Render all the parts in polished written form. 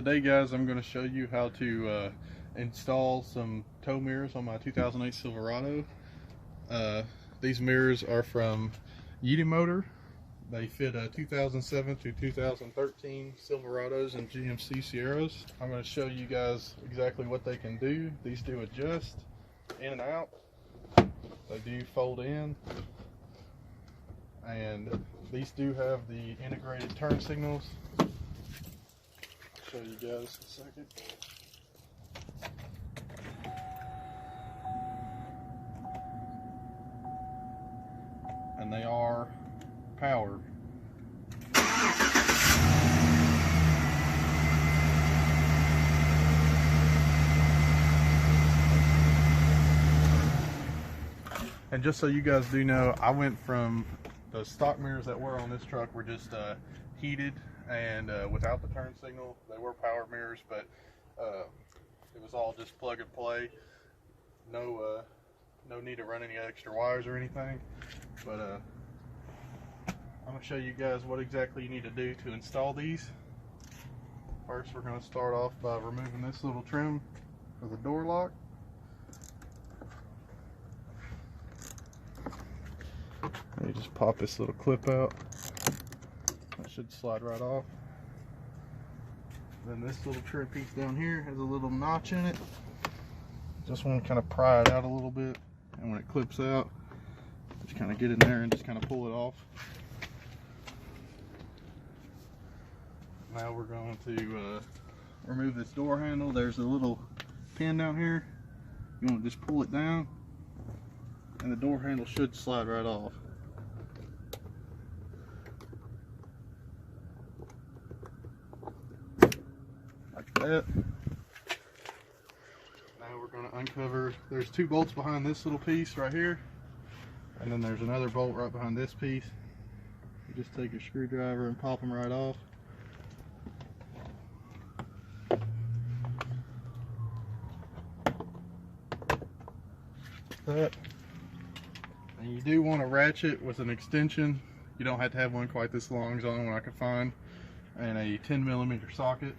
today, guys, I'm going to show you how to install some tow mirrors on my 2008 Silverado. These mirrors are from YITAMOTOR. They fit 2007 through 2013 Silverados and GMC Sierras. I'm going to show you guys exactly what they can do. These do adjust in and out. They do fold in. And these do have the integrated turn signals. I'll show you guys in a second. And they are powered. And just so you guys do know, I went from the stock mirrors that were on this truck were just heated and without the turn signal. They were power mirrors, but it was all just plug and play. No need to run any extra wires or anything. But I'm going to show you guys what exactly you need to do to install these. First, we're going to start off by removing this little trim for the door lock. You just pop this little clip out. That should slide right off. Then this little trim piece down here has a little notch in it. Just want to kind of pry it out a little bit, and when it clips out, just kind of get in there and just kind of pull it off. Now we're going to remove this door handle. There's a little pin down here. You want to just pull it down, and the door handle should slide right off. Like that. Now we're going to uncover, there's two bolts behind this little piece right here, and then there's another bolt right behind this piece. You just take a screwdriver and pop them right off. That. And you do want to ratchet with an extension. You don't have to have one quite this long, is the only one I could find, and a 10mm socket.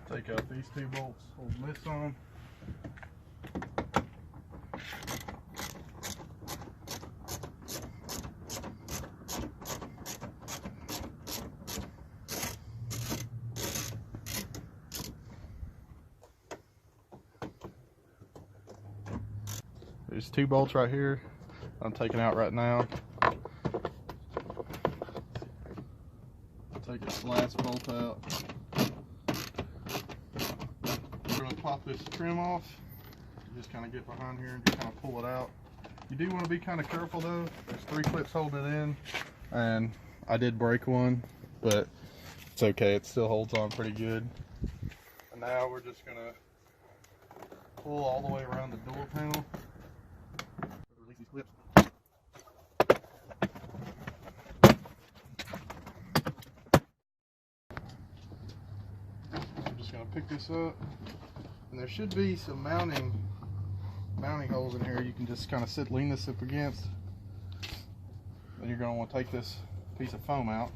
Take out these two bolts, hold this on. There's two bolts right here. I'm taking out right now. Take this last bolt out. We're going to pop this trim off. You just kind of get behind here and just kind of pull it out. You do want to be kind of careful though. There's three clips holding it in, and I did break one, but it's okay. It still holds on pretty good. And now we're just going to pull all the way around the door panel. Release these clips. I'm just going to pick this up, and there should be some mounting holes in here. You can just kind of lean this up against. Then you're going to want to take this piece of foam out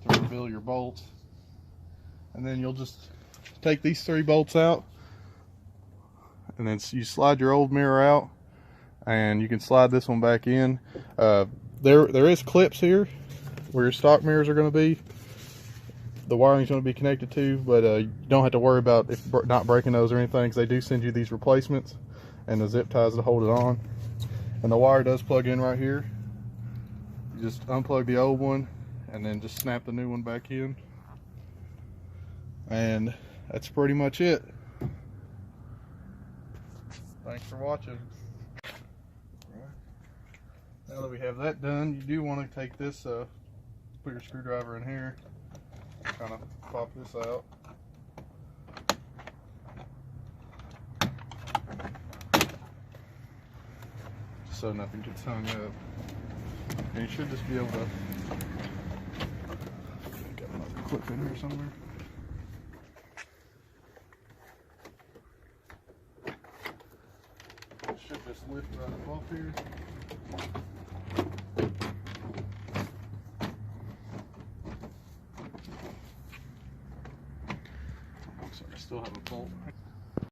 to reveal your bolts, and then you'll just take these three bolts out, and then you slide your old mirror out, and you can slide this one back in. There is clips here where your stock mirrors are going to be. The wiring is going to be connected to, but you don't have to worry about not breaking those or anything, because they do send you these replacements and the zip ties to hold it on. And the wire does plug in right here. You just unplug the old one and then just snap the new one back in, and that's pretty much it. Thanks for watching. Now that we have that done, you do want to take this, put your screwdriver in here, kind of pop this out. Just so nothing gets hung up. And you should just be able to, got another clip in here somewhere. lift right up off here. Looks like I still have a bolt.